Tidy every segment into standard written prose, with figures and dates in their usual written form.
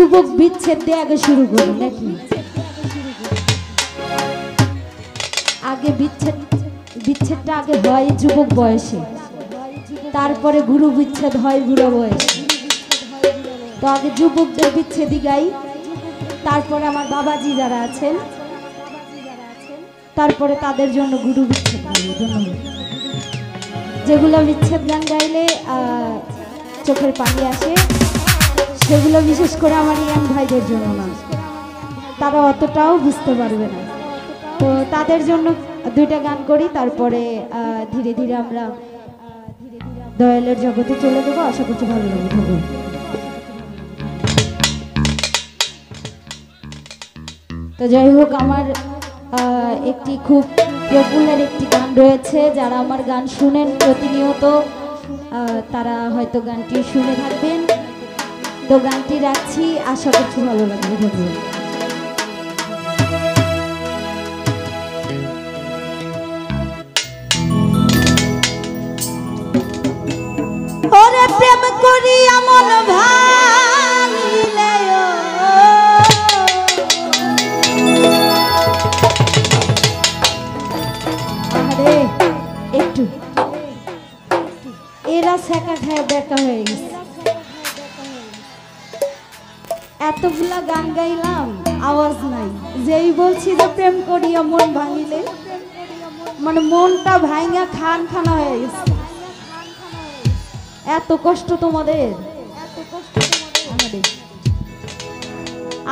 যুবক বিচ্ছেদ দিয়ে আগে শুরু করি নাকি? আগে বিচ্ছেদটা আগে হয় যুবক বয়সে, তারপরে গুরু বিচ্ছেদ হয় বুড়ো বয়সে। তো আগে যুবকদের বিচ্ছেদই গাই, তারপরে আমার বাবাজি যারা আছেন তারপরে তাদের জন্য গুরু বিচ্ছেদ গাই। যেগুলো বিচ্ছেদ গান গাইলে চোখের পানি আসে সেগুলো বিশেষ করে আমার ইয়াং ভাইদের জন্য না, তারা অতটাও বুঝতে পারবে না। তো তাদের জন্য দুইটা গান করি, তারপরে ধীরে ধীরে আমরা দয়ালের জগতে চলে যাবো। আশা করছি ভালো লাগবে। তো যাই হোক, আমার একটি খুব পপুলার একটি গান রয়েছে, যারা আমার গান শুনেন প্রতিনিয়ত তারা হয়তো গানটি শুনে থাকবেন। তো গানটি রাখছি, আশা করছি ভালো লাগবে। ওরে প্রেম করি এমন ভাঙিলে আরে একটু এরা শেখা খায় বেকা হয়ে গেছে। এতগুলা গান গাইলাম, আওয়াজ নাই। যেই বলছি যে প্রেম করিয়া মন ভাঙিলে, মানে মনটা ভাঙা খান খানা হয়ে গেছে। এত কষ্ট তোমাদের,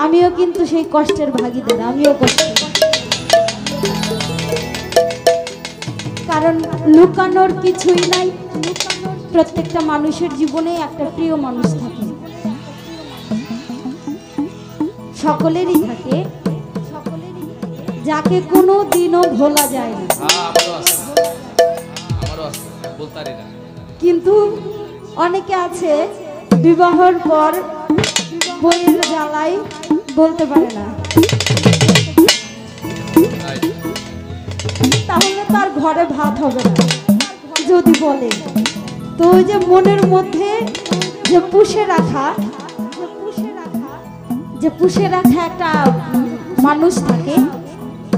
আমিও কিন্তু সেই কষ্টের ভাগীদার, আমিও কষ্ট। কারণ লুকানোর কিছুই নাই, প্রত্যেকটা মানুষের জীবনে একটা প্রিয় মানুষ থাকে, সকলেরই থাকে, যাকে কোনো দিনও ভোলা যায় না। কিন্তু অনেকে আছে বিবাহের পর বইয়ের জ্বালাই বলতে পারে না, তাহলে তার ঘরে ভাত হবে না যদি বলে। তো ওই যে মনের মধ্যে যে পুষে রাখা একটা মানুষ থাকে,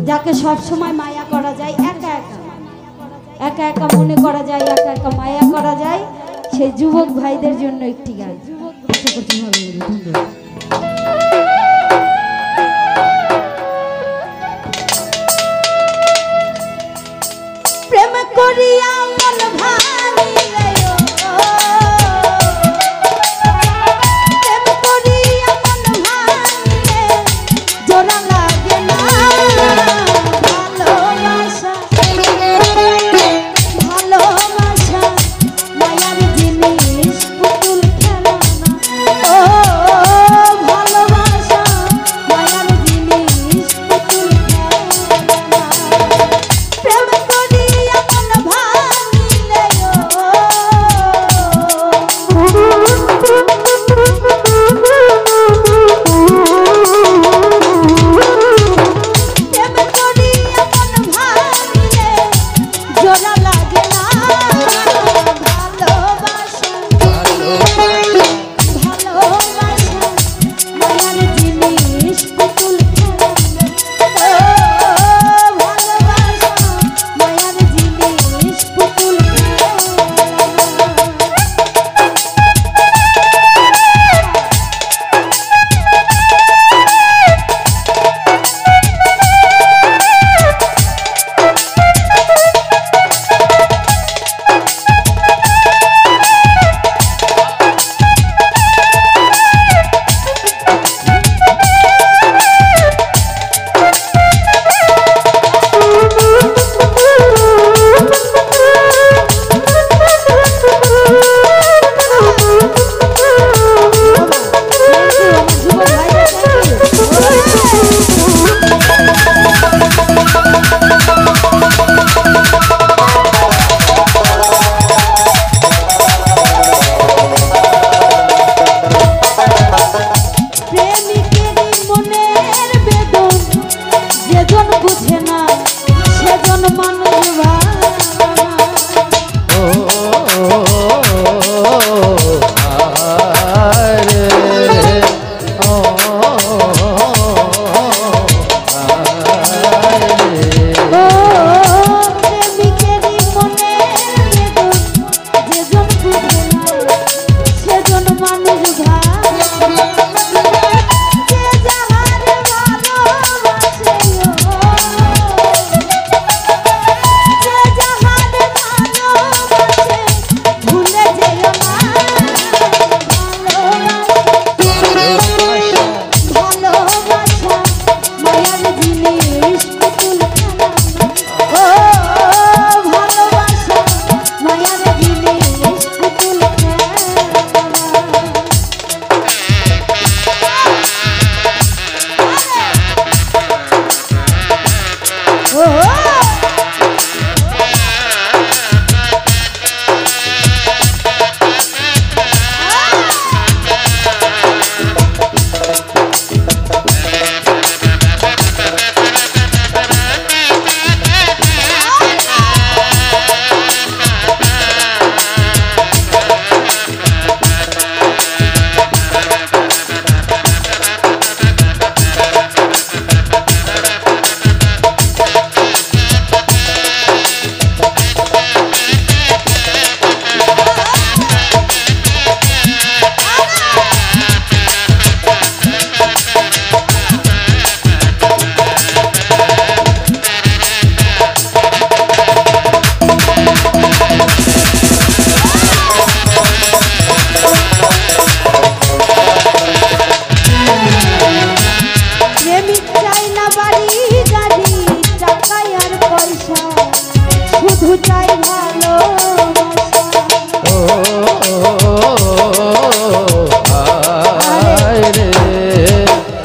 যাকে সব সময় মায়া করা যায়, একা একা মনে করা যায়, একা একা মায়া করা যায়, সেই যুবক ভাইদের জন্য একটি গান। প্রেম করিয়া মন ভাঙিলে জোড়া লাগে না ভালোবাসা, মায়ার জিনিস পুতুল খেলা না। ও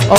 ও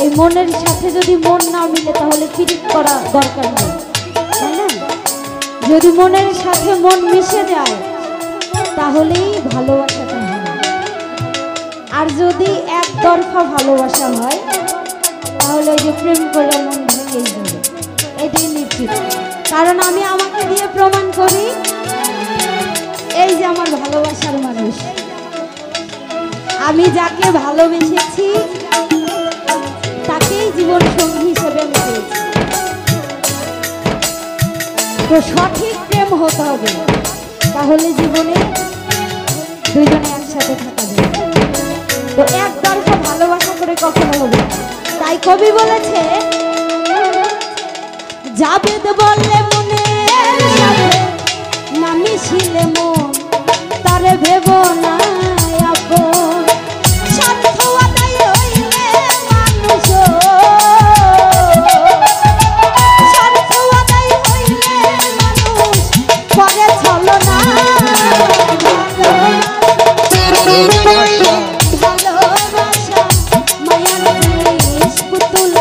এই মনের সাথে যদি মন না মিলে তাহলে পিরিত করা দরকার নেই, তাই না? যদি মনের সাথে মন মিশে যায় তাহলেই ভালোবাসাটা হয়। আর যদি একতরফা ভালোবাসা হয় তাহলে ওই যে প্রেম করলে মন ভেঙেই যাবে, এটাই নিশ্চিত। কারণ আমি আমাকে দিয়ে প্রমাণ করি, এই যে আমার ভালোবাসার মানুষ, আমি যাকে ভালোবেসেছি তাকেই জীবন সঙ্গী হিসেবে আমি পেয়েছি। তো সঠিক প্রেম হতে হবে, তাহলে জীবনে দুজনে একসাথে থাকা যাবে। তো একতরফা ভালোবাসা করে কখনো হবে না। তাই কবি বলেছে, জাবেদ বললে মনে না মিশিলে মন তারে ভেব না আপন, স্বার্থ আদায় হইলে মানুষ, স্বার্থ আদায় হইলে মানুষ করে ছলনা। ভালোবাসা মায়ার জিনিস পুতুল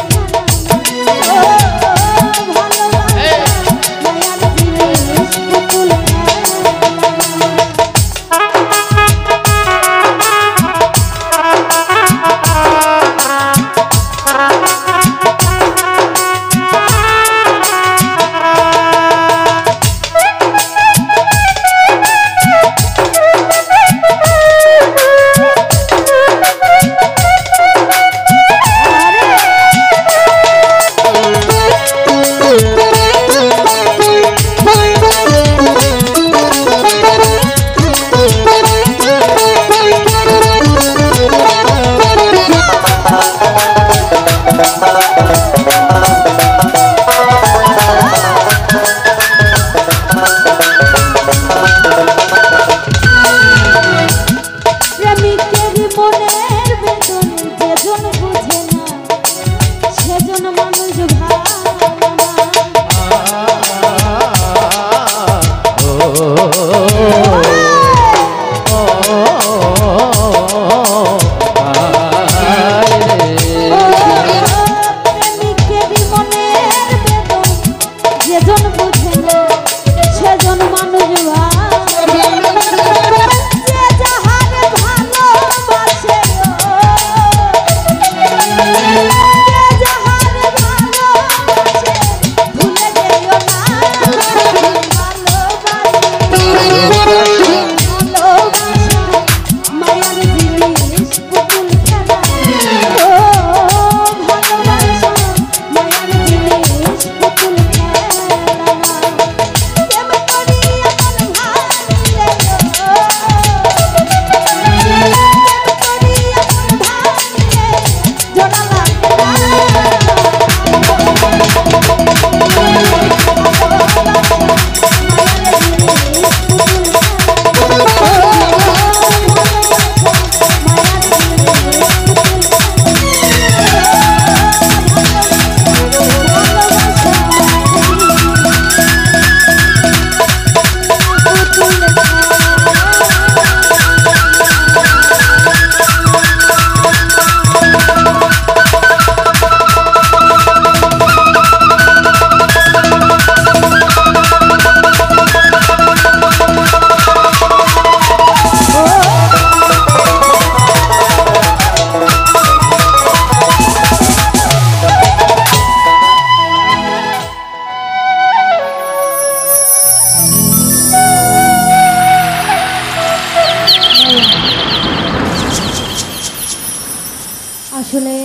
আসলে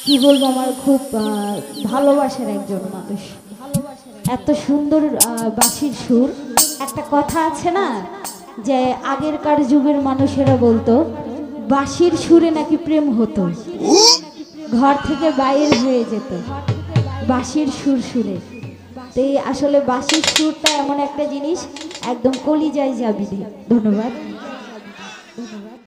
কি বলবো, আমার খুব ভালোবাসার একজন মানুষ। এত সুন্দর বাঁশির সুর। একটা কথা আছে না, যে আগেরকার যুগের মানুষেরা বলতো বাঁশির সুরে নাকি প্রেম হতো, ঘর থেকে বাইর হয়ে যেত বাঁশির সুর সুরে। তো এই আসলে বাঁশির সুরটা এমন একটা জিনিস, একদম কলিজায় যাবি। ধন্যবাদ।